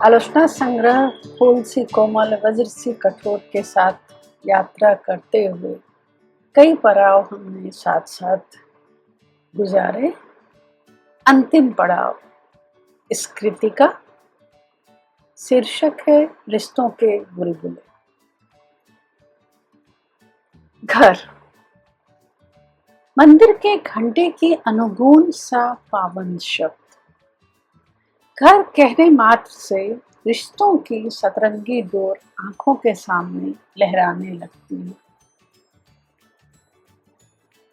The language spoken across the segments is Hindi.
आलोचना संग्रह फूल सी कोमल वज्र सी कठोर के साथ यात्रा करते हुए कई पड़ाव हमने साथ साथ गुजारे। अंतिम पड़ाव इस कृति का शीर्षक है रिश्तों के बुलबुले। घर मंदिर के घंटे की अनुगूंज सा पावन शब्द। घर कहने मात्र से रिश्तों की सतरंगी डोर आंखों के सामने लहराने लगती है।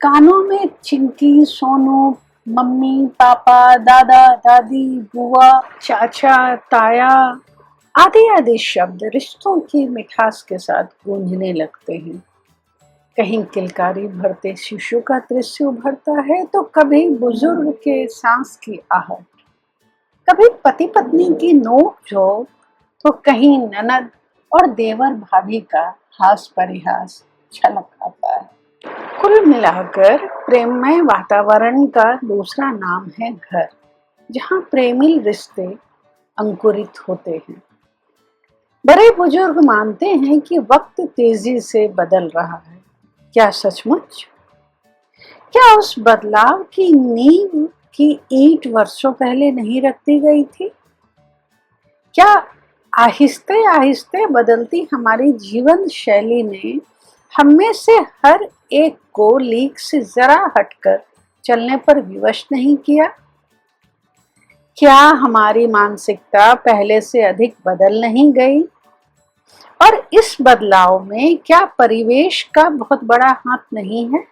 कानों में चिंकी, सोनू, मम्मी, पापा, दादा, दादी, बुआ, चाचा, ताया आदि आदि शब्द रिश्तों की मिठास के साथ गूंजने लगते हैं। कहीं किलकारी भरते शिशु का दृश्य उभरता है तो कभी बुजुर्ग के सांस की आहट, कभी पति पत्नी की नोक-झोंक तो कहीं ननद और देवर भाभी का हास परिहास छलक आता है। कुल मिलाकर प्रेममय वातावरण का दूसरा नाम है घर, जहाँ प्रेमी रिश्ते अंकुरित होते हैं। बड़े बुजुर्ग मानते हैं कि वक्त तेजी से बदल रहा है। क्या सचमुच? क्या उस बदलाव की नींव की ईंट वर्षों पहले नहीं रख दी गई थी? क्या आहिस्ते आहिस्ते बदलती हमारी जीवन शैली ने हम में से हर एक को लीक से जरा हटकर चलने पर विवश नहीं किया? क्या हमारी मानसिकता पहले से अधिक बदल नहीं गई? और इस बदलाव में क्या परिवेश का बहुत बड़ा हाथ नहीं है?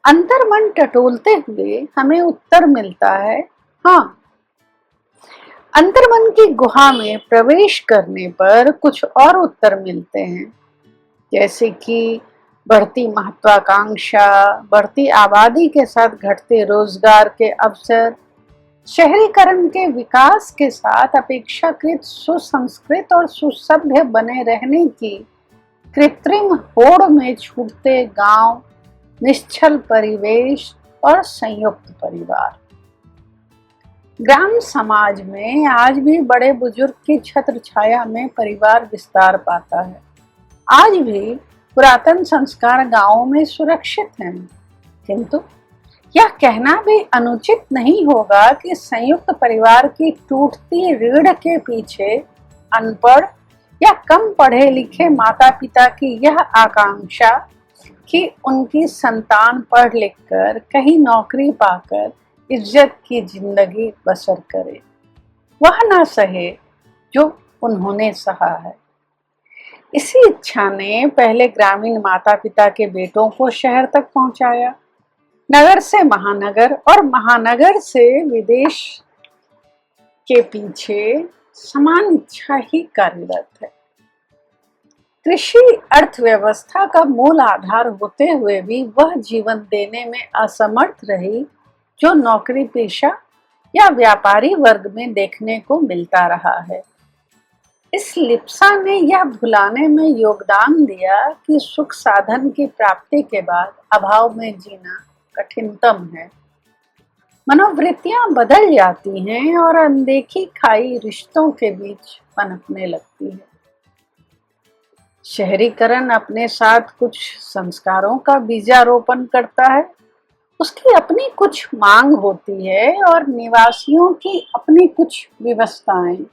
अंतर्मन टटोलते हुए हमें उत्तर मिलता है, हाँ। अंतर्मन की गुहा में प्रवेश करने पर कुछ और उत्तर मिलते हैं, जैसे कि बढ़ती महत्वाकांक्षा, बढ़ती आबादी के साथ घटते रोजगार के अवसर, शहरीकरण के विकास के साथ अपेक्षाकृत सुसंस्कृत और सुसभ्य बने रहने की कृत्रिम होड़ में छूटते गांव, निश्चल परिवेश और संयुक्त परिवार। ग्राम समाज में आज भी बड़े बुजुर्ग की छत्र छाया में परिवार विस्तार पाता है। आज भी पुरातन संस्कार गांवों में सुरक्षित हैं, किंतु यह कहना भी अनुचित नहीं होगा कि संयुक्त परिवार की टूटती रीढ़ के पीछे अनपढ़ या कम पढ़े लिखे माता पिता की यह आकांक्षा कि उनकी संतान पढ़ लिख कर कहीं नौकरी पाकर इज्जत की जिंदगी बसर करे, वह ना सहे जो उन्होंने सहा है। इसी इच्छा ने पहले ग्रामीण माता पिता के बेटों को शहर तक पहुंचाया, नगर से महानगर और महानगर से विदेश के पीछे समान इच्छा ही कार्यरत है। कृषि अर्थव्यवस्था का मूल आधार होते हुए भी वह जीवन देने में असमर्थ रही जो नौकरी पेशा या व्यापारी वर्ग में देखने को मिलता रहा है। इस लिप्सा ने यह भुलाने में योगदान दिया कि सुख साधन की प्राप्ति के बाद अभाव में जीना कठिनतम है। मनोवृत्तियां बदल जाती हैं और अनदेखी खाई रिश्तों के बीच पनपने लगती है। शहरीकरण अपने साथ कुछ संस्कारों का बीजारोपण करता है, उसकी अपनी कुछ मांग होती है और निवासियों की अपनी कुछ व्यवस्थाएं।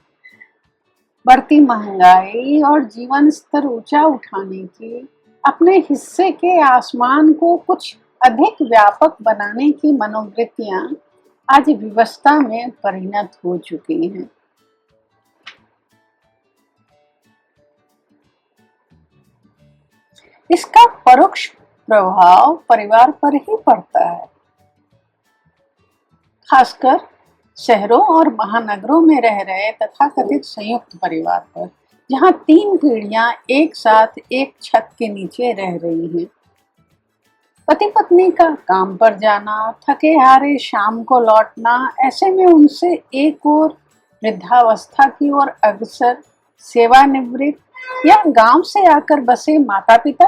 बढ़ती महंगाई और जीवन स्तर ऊंचा उठाने की अपने हिस्से के आसमान को कुछ अधिक व्यापक बनाने की मनोवृत्तियां आज व्यवस्था में परिणत हो चुकी हैं। इसका परोक्ष प्रभाव परिवार पर ही पड़ता है, खासकर शहरों और महानगरों में रह रहे तथाकथित संयुक्त परिवार पर, जहां 3 पीढ़ियां एक साथ एक छत के नीचे रह रही हैं। पति पत्नी का काम पर जाना, थके हारे शाम को लौटना, ऐसे में उनसे एक ओर वृद्धावस्था की ओर अग्रसर सेवानिवृत्त या गांव से आकर बसे माता पिता,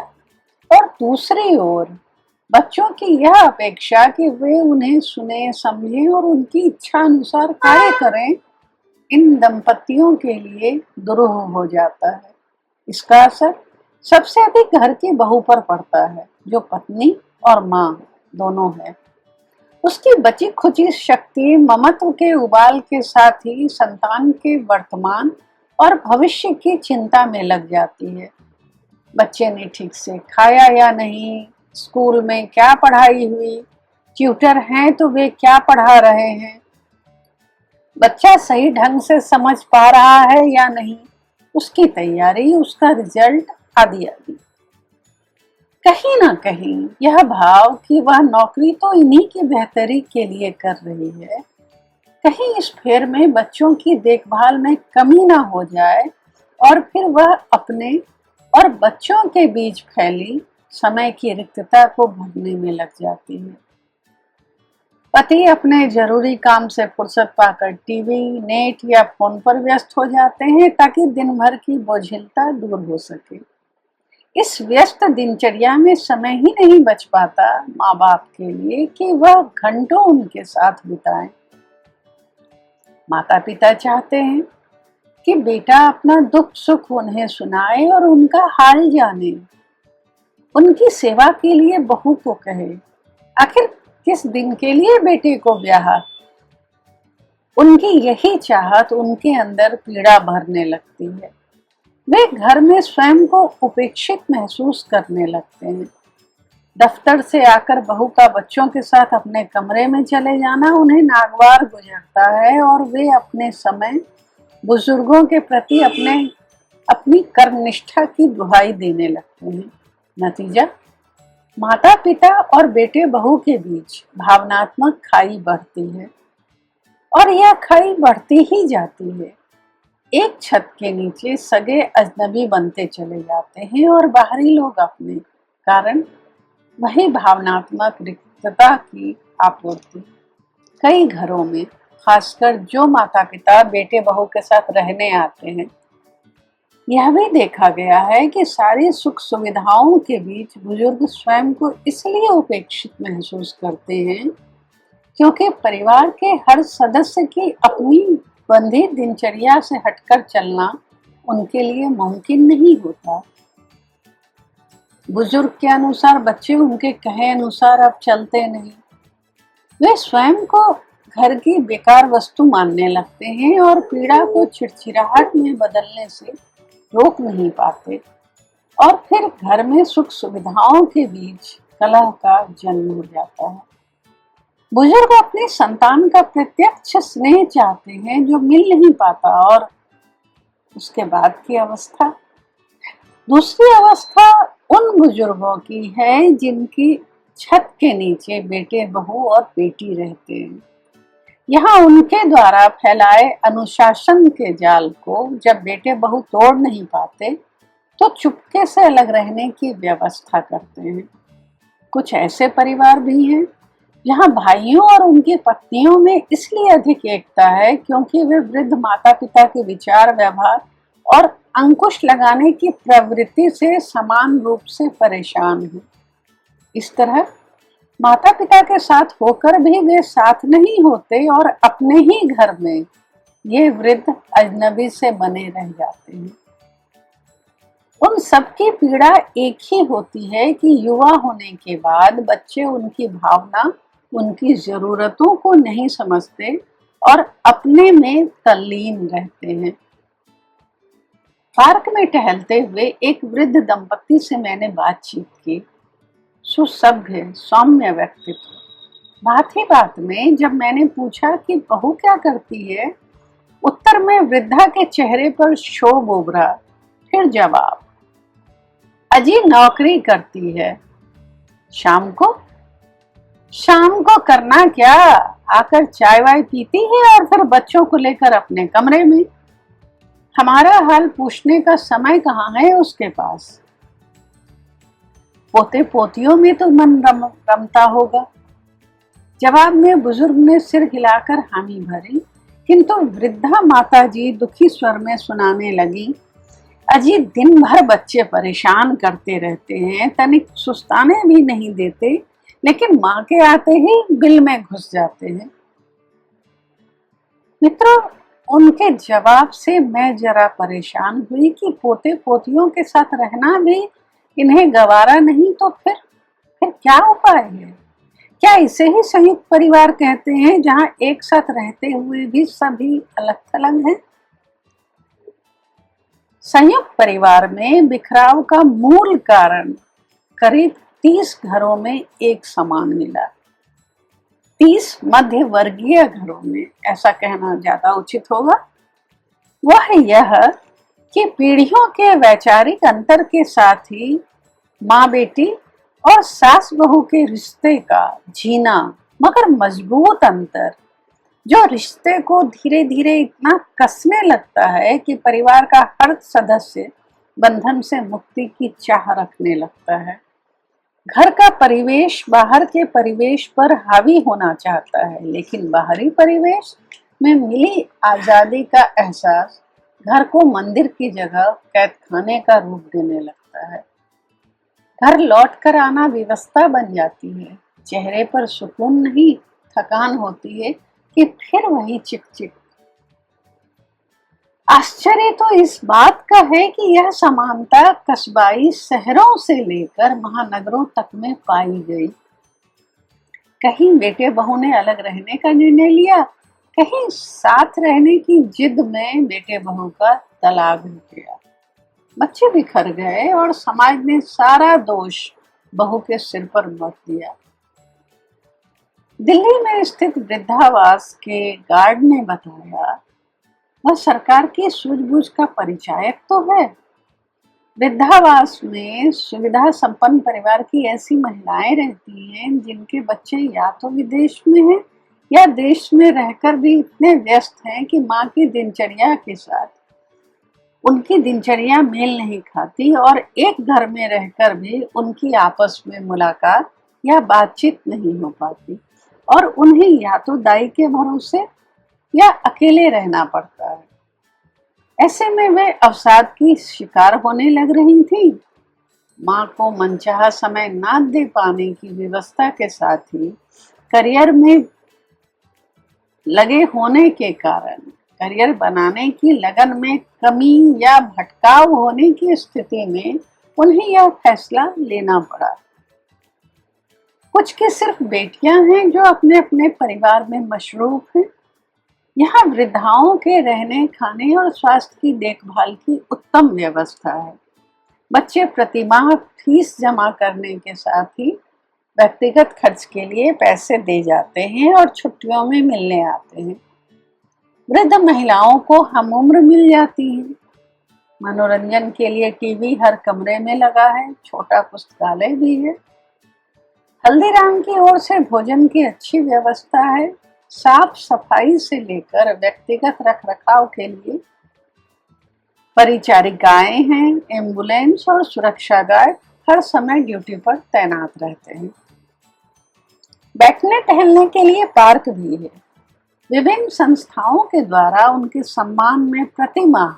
और दूसरी ओर बच्चों की यह अपेक्षा कि वे उन्हें सुने, समझें और उनकी इच्छा अनुसार कार्य करें, इन दंपतियों के लिए दुरूह हो जाता है। इसका असर सबसे अधिक घर की बहू पर पड़ता है, जो पत्नी और माँ दोनों है। उसकी बची खुची शक्ति ममत्व के उबाल के साथ ही संतान के वर्तमान और भविष्य की चिंता में लग जाती है। बच्चे ने ठीक से खाया या नहीं, स्कूल में क्या पढ़ाई हुई, ट्यूटर हैं तो वे क्या पढ़ा रहे हैं, बच्चा सही ढंग से समझ पा रहा है या नहीं, उसकी तैयारी, उसका रिजल्ट आदि आदि। कहीं ना कहीं यह भाव कि वह नौकरी तो इन्हीं की बेहतरी के लिए कर रही है, कहीं इस फेर में बच्चों की देखभाल में कमी ना हो जाए और फिर वह अपने और बच्चों के बीच फैली समय की रिक्तता को भरने में लग जाती है। पति अपने जरूरी काम से फुर्सत पाकर टीवी, नेट या फोन पर व्यस्त हो जाते हैं ताकि दिन भर की बोझिलता दूर हो सके। इस व्यस्त दिनचर्या में समय ही नहीं बच पाता माँ बाप के लिए कि वह घंटों उनके साथ बिताएं। माता पिता चाहते हैं कि बेटा अपना दुख सुख उन्हें सुनाए और उनका हाल जाने, उनकी सेवा के लिए बहू को कहे। आखिर किस दिन के लिए बेटे को ब्याहा? उनकी यही चाहत उनके अंदर पीड़ा भरने लगती है। वे घर में स्वयं को उपेक्षित महसूस करने लगते हैं। दफ्तर से आकर बहू का बच्चों के साथ अपने कमरे में चले जाना उन्हें नागवार गुजरता है और वे अपने समय बुजुर्गों के प्रति अपनी कर्मनिष्ठा की दुहाई देने लगते हैं। नतीजा, माता पिता और बेटे बहू के बीच भावनात्मक खाई बढ़ती है और यह खाई बढ़ती ही जाती है। एक छत के नीचे सगे अजनबी बनते चले जाते हैं और बाहरी लोग अपने कारण वही भावनात्मक रिक्तता की आपूर्ति। कई घरों में, खासकर जो माता पिता बेटे बहू के साथ रहने आते हैं, यह भी देखा गया है कि सारी सुख सुविधाओं के बीच बुजुर्ग स्वयं को इसलिए उपेक्षित महसूस करते हैं क्योंकि परिवार के हर सदस्य की अपनी बंधी दिनचर्या से हटकर चलना उनके लिए मुमकिन नहीं होता। बुजुर्ग के अनुसार बच्चे उनके कहे अनुसार अब चलते नहीं। वे स्वयं को घर की बेकार वस्तु मानने लगते हैं और पीड़ा को चिड़चिड़ाहट में बदलने से रोक नहीं पाते और फिर घर में सुख सुविधाओं के बीच कलह का जन्म हो जाता है। बुजुर्ग अपनी संतान का प्रत्यक्ष स्नेह चाहते हैं जो मिल नहीं पाता। और उसके बाद की अवस्था, दूसरी अवस्था उन बुजुर्गों की है जिनकी छत के नीचे बेटे बहू और बेटी रहते हैं। यहाँ उनके द्वारा फैलाए अनुशासन के जाल को जब बेटे बहू तोड़ नहीं पाते तो चुपके से अलग रहने की व्यवस्था करते हैं। कुछ ऐसे परिवार भी हैं जहाँ भाइयों और उनकी पत्नियों में इसलिए अधिक एकता है क्योंकि वे वृद्ध माता पिता के विचार, व्यवहार और अंकुश लगाने की प्रवृत्ति से समान रूप से परेशान हैं। इस तरह माता पिता के साथ होकर भी वे साथ नहीं होते और अपने ही घर में ये वृद्ध अजनबी से बने रह जाते हैं। उन सबकी पीड़ा एक ही होती है कि युवा होने के बाद बच्चे उनकी भावना, उनकी जरूरतों को नहीं समझते और अपने में तल्लीन रहते हैं। पार्क में टहलते हुए एक वृद्ध दंपति से मैंने बातचीत की। सुसभ्य सौम्य व्यक्तित्व। बात ही बात में जब मैंने पूछा कि बहू क्या करती है, उत्तर में वृद्धा के चेहरे पर क्षोभ उभरा। फिर जवाब, अजी नौकरी करती है। शाम को करना क्या, आकर चाय वाय पीती है और फिर बच्चों को लेकर अपने कमरे में। हमारा हाल पूछने का समय कहाँ है उसके पास। पोते पोतियों में तो मन रमता होगा। जवाब में बुजुर्ग ने सिर हिलाकर हामी भरी, किंतु वृद्धा माताजी दुखी स्वर में सुनाने लगी, अजी दिन भर बच्चे परेशान करते रहते हैं, तनिक सुस्ताने भी नहीं देते, लेकिन माँ के आते ही बिल में घुस जाते हैं। मित्रों, उनके जवाब से मैं जरा परेशान हुई कि पोते पोतियों के साथ रहना भी इन्हें गवारा नहीं तो फिर क्या उपाय है? क्या इसे ही संयुक्त परिवार कहते हैं, जहां एक साथ रहते हुए भी सभी अलग थलग हैं? संयुक्त परिवार में बिखराव का मूल कारण करीब 30 घरों में एक समान मिला। 30 मध्य वर्गीय घरों में, ऐसा कहना ज्यादा उचित होगा। वह यह कि पीढ़ियों के वैचारिक अंतर के साथ ही माँ बेटी और सास बहू के रिश्ते का जीना मगर मजबूत अंतर, जो रिश्ते को धीरे धीरे इतना कसने लगता है कि परिवार का हर सदस्य बंधन से मुक्ति की चाह रखने लगता है। घर का परिवेश बाहर के परिवेश पर हावी होना चाहता है, लेकिन बाहरी परिवेश में मिली आजादी का एहसास घर को मंदिर की जगह कैद खाने का रूप देने लगता है। घर लौट कर आना व्यवस्था बन जाती है। चेहरे पर सुकून नहीं, थकान होती है कि फिर वही चिक चिक। आश्चर्य तो इस बात का है कि यह समानता कस्बाई शहरों से लेकर महानगरों तक में पाई गई। कहीं बेटे बहू ने अलग रहने का निर्णय लिया, कहीं साथ रहने की जिद में बेटे बहू का तलाक हो गया। बच्चे बिखर गए और समाज ने सारा दोष बहू के सिर पर मत दिया। दिल्ली में स्थित वृद्धावास के गार्ड ने बताया, वह सरकार की सूझबूझ का परिचायक तो है। वृद्धावास में सुविधा संपन्न परिवार की ऐसी महिलाएं रहती हैं जिनके बच्चे या तो विदेश में हैं या देश में रहकर भी इतने व्यस्त हैं कि माँ की दिनचर्या के साथ उनकी दिनचर्या मेल नहीं खाती और एक घर में रहकर भी उनकी आपस में मुलाकात या बातचीत नहीं हो पाती और उन्हें या तो दाई के भरोसे या अकेले रहना पड़ता है। ऐसे में वे अवसाद की शिकार होने लग रही थी। माँ को मनचाहा समय ना दे पाने की व्यवस्था के साथ ही करियर में लगे होने के कारण करियर बनाने की लगन में कमी या भटकाव होने की स्थिति में उन्हें यह फैसला लेना पड़ा। कुछ की सिर्फ बेटियां हैं जो अपने अपने परिवार में मशरूफ हैं। यहाँ वृद्धाओं के रहने खाने और स्वास्थ्य की देखभाल की उत्तम व्यवस्था है। बच्चे प्रतिमाह फीस जमा करने के साथ ही व्यक्तिगत खर्च के लिए पैसे दे जाते हैं और छुट्टियों में मिलने आते हैं। वृद्ध महिलाओं को हम उम्र मिल जाती है। मनोरंजन के लिए टीवी हर कमरे में लगा है, छोटा पुस्तकालय भी है। हल्दीराम की ओर से भोजन की अच्छी व्यवस्था है। साफ सफाई से लेकर व्यक्तिगत रखरखाव के लिए परिचारिकाएं हैं। एम्बुलेंस और सुरक्षा गार्ड हर समय ड्यूटी पर तैनात रहते हैं। बैठने टहलने के लिए पार्क भी है। विभिन्न संस्थाओं के द्वारा उनके सम्मान में प्रतिमाह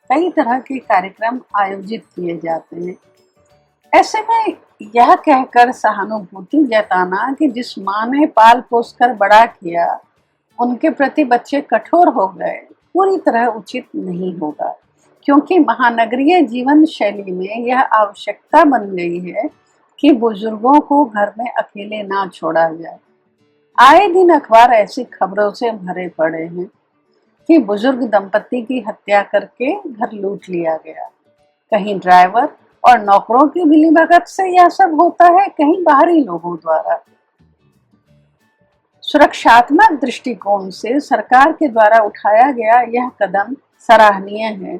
कई तरह के कार्यक्रम आयोजित किए जाते हैं। ऐसे में यह कहकर सहानुभूति जताना कि जिस माँ ने पाल पोस कर बड़ा किया उनके प्रति बच्चे कठोर हो गए, पूरी तरह उचित नहीं होगा, क्योंकि महानगरीय जीवन शैली में यह आवश्यकता बन गई है कि बुजुर्गों को घर में अकेले ना छोड़ा जाए। आए दिन अखबार ऐसी खबरों से भरे पड़े हैं कि बुजुर्ग दंपति की हत्या करके घर लूट लिया गया। कहीं ड्राइवर और नौकरों की मिलीभगत से यह सब होता है, कहीं बाहरी लोगों द्वारा। सुरक्षात्मक दृष्टिकोण से सरकार के द्वारा उठाया गया यह कदम सराहनीय है।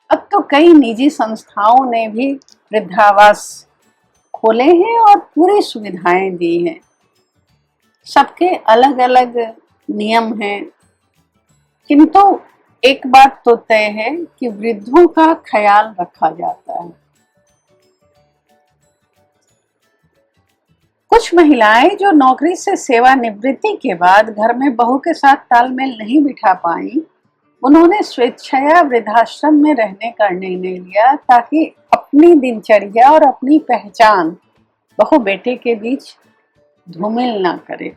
अब तो कई निजी संस्थाओं ने भी वृद्धावास खोले हैं और पूरी सुविधाएं दी हैं। सबके अलग अलग नियम हैं, किंतु एक बात तो तय है कि वृद्धों का ख्याल रखा जाता है। कुछ महिलाएं जो नौकरी से सेवानिवृत्ति के बाद घर में बहू के साथ तालमेल नहीं बिठा पाई, उन्होंने स्वेच्छया वृद्धाश्रम में रहने का निर्णय लिया ताकि अपनी दिनचर्या और अपनी पहचान बहू बेटे के बीच धूमिल ना करे।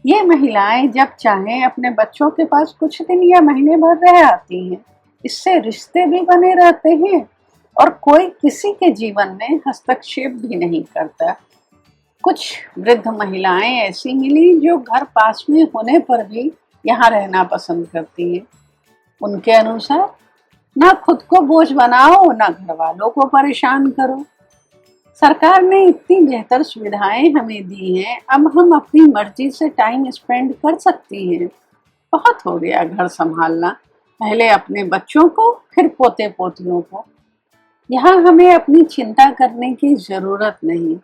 ये महिलाएं जब चाहें अपने बच्चों के पास कुछ दिन या महीने भर रह आती हैं। इससे रिश्ते भी बने रहते हैं और कोई किसी के जीवन में हस्तक्षेप भी नहीं करता। कुछ वृद्ध महिलाएं ऐसी मिली जो घर पास में होने पर भी यहाँ रहना पसंद करती हैं। उनके अनुसार ना खुद को बोझ बनाओ, ना घर वालों को परेशान करो। सरकार ने इतनी बेहतर सुविधाएं हमें दी हैं, अब हम अपनी मर्जी से टाइम स्पेंड कर सकती हैं। बहुत हो गया घर संभालना, पहले अपने बच्चों को फिर पोते पोतियों को। यहाँ हमें अपनी चिंता करने की जरूरत नहीं।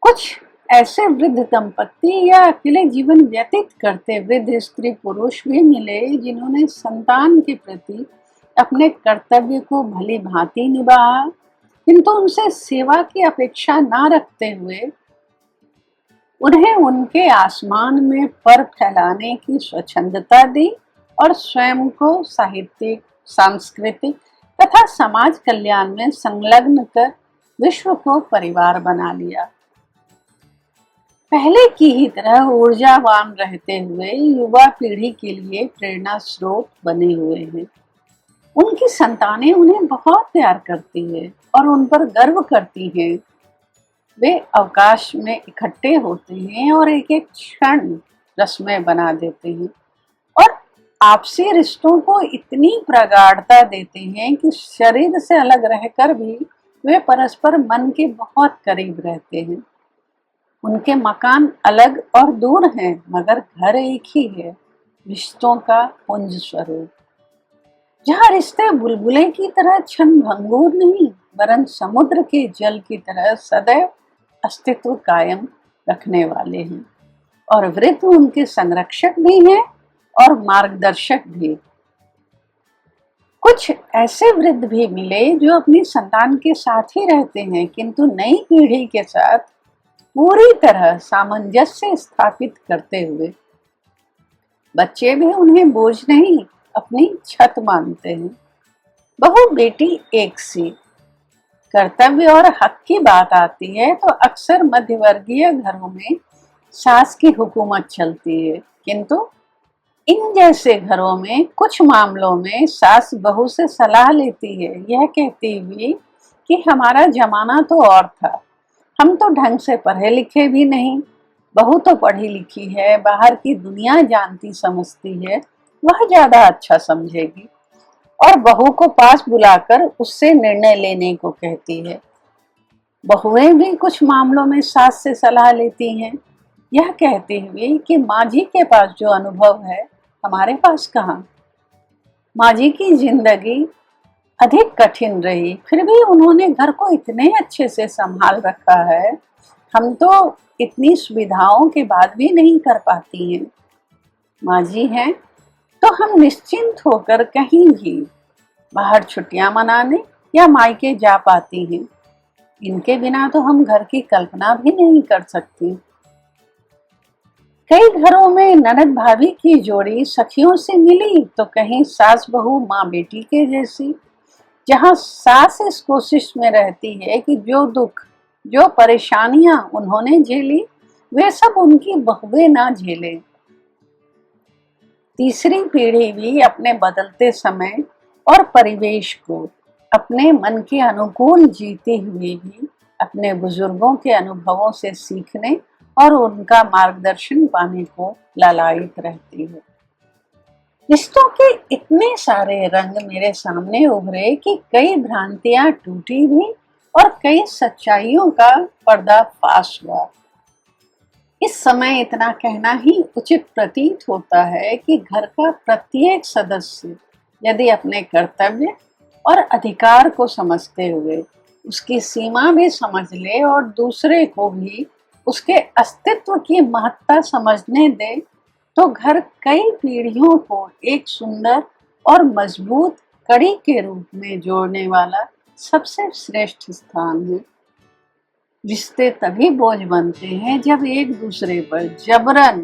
कुछ ऐसे वृद्ध दंपत्ति या अकेले जीवन व्यतीत करते वृद्ध स्त्री पुरुष भी मिले जिन्होंने संतान के प्रति अपने कर्तव्य को भली भांति निभाया, किंतु उनसे सेवा की अपेक्षा ना रखते हुए उन्हें उनके आसमान में पर फैलाने की स्वच्छंदता दी और स्वयं को साहित्यिक, सांस्कृतिक तथा समाज कल्याण में संलग्न कर विश्व को परिवार बना लिया। पहले की ही तरह ऊर्जावान रहते हुए युवा पीढ़ी के लिए प्रेरणा स्रोत बने हुए हैं। उनकी संतानें उन्हें बहुत प्यार करती है और उन पर गर्व करती हैं। वे अवकाश में इकट्ठे होते हैं और एक एक क्षण रसमय बना देते हैं और आपसी रिश्तों को इतनी प्रगाढ़ता देते हैं कि शरीर से अलग रहकर भी वे परस्पर मन के बहुत करीब रहते हैं। उनके मकान अलग और दूर हैं, मगर घर एक ही है, रिश्तों का पुंज स्वरूप, जहाँ रिश्ते बुलबुले की तरह क्षण भंगुर नहीं वरन समुद्र के जल की तरह सदैव अस्तित्व कायम रखने वाले हैं। और वृद्ध उनके संरक्षक भी हैं और मार्गदर्शक भी। कुछ ऐसे वृद्ध भी मिले जो अपनी संतान के साथ ही रहते हैं, किंतु नई पीढ़ी के साथ पूरी तरह सामंजस्य स्थापित करते हुए। बच्चे भी उन्हें बोझ नहीं, अपनी छत मानते हैं। बहू बेटी एक सी। कर्तव्य और हक की बात आती है तो अक्सर मध्यवर्गीय घरों में सास की हुकूमत चलती है, किंतु इन जैसे घरों में कुछ मामलों में सास बहू से सलाह लेती है, यह कहती हुई कि हमारा जमाना तो और था, हम तो ढंग से पढ़े लिखे भी नहीं, बहू तो पढ़ी लिखी है, बाहर की दुनिया जानती समझती है, वह ज्यादा अच्छा समझेगी। और बहू को पास बुलाकर उससे निर्णय लेने को कहती है। बहुएं भी कुछ मामलों में सास से सलाह लेती हैं, यह कहती हुई कि माँ जी के पास जो अनुभव है हमारे पास कहाँ। माँ जी की जिंदगी अधिक कठिन रही, फिर भी उन्होंने घर को इतने अच्छे से संभाल रखा है, हम तो इतनी सुविधाओं के बाद भी नहीं कर पाती हैं। माँ जी हैं तो हम निश्चिंत होकर कहीं भी बाहर छुट्टियां मनाने या मायके जा पाती हैं। इनके बिना तो हम घर की कल्पना भी नहीं कर सकती। कई घरों में ननद भाभी की जोड़ी सखियों से मिली तो कहीं सास बहू माँ बेटी के जैसी, जहाँ सास इस कोशिश में रहती है कि जो दुख, जो परेशानियां उन्होंने झेली वे सब उनकी बहुएं ना झेलें। तीसरी पीढ़ी भी अपने बदलते समय और परिवेश को अपने मन के अनुकूल जीते हुए भी अपने बुजुर्गों के अनुभवों से सीखने और उनका मार्गदर्शन पाने को लालायित रहती है। रिश्तों के इतने सारे रंग मेरे सामने उभरे कि कई भ्रांतियां टूटी भी और कई सच्चाइयों का पर्दाफाश हुआ। इस समय इतना कहना ही उचित प्रतीत होता है कि घर का प्रत्येक सदस्य यदि अपने कर्तव्य और अधिकार को समझते हुए उसकी सीमा भी समझ ले और दूसरे को भी उसके अस्तित्व की महत्ता समझने दे, तो घर कई पीढ़ियों को एक सुंदर और मजबूत कड़ी के रूप में जोड़ने वाला सबसे श्रेष्ठ स्थान है। रिश्ते तभी बोझ बनते हैं जब एक दूसरे पर जबरन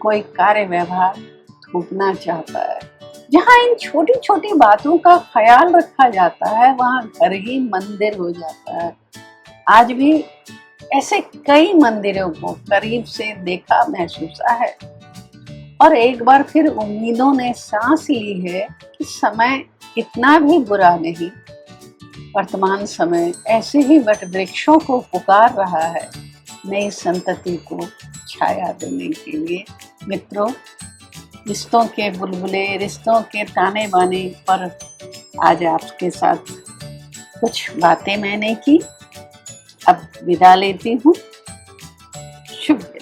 कोई कार्य व्यवहार थोपना चाहता है। जहाँ इन छोटी छोटी बातों का ख्याल रखा जाता है वहाँ घर ही मंदिर हो जाता है। आज भी ऐसे कई मंदिरों को करीब से देखा, महसूसा है, और एक बार फिर उम्मीदों ने सांस ली है कि समय इतना भी बुरा नहीं। वर्तमान समय ऐसे ही वट वृक्षों को पुकार रहा है नई संतति को छाया देने के लिए। मित्रों, रिश्तों के बुलबुले, रिश्तों के ताने बाने पर आज आपके साथ कुछ बातें मैंने की। अब विदा लेती हूँ। शुभ।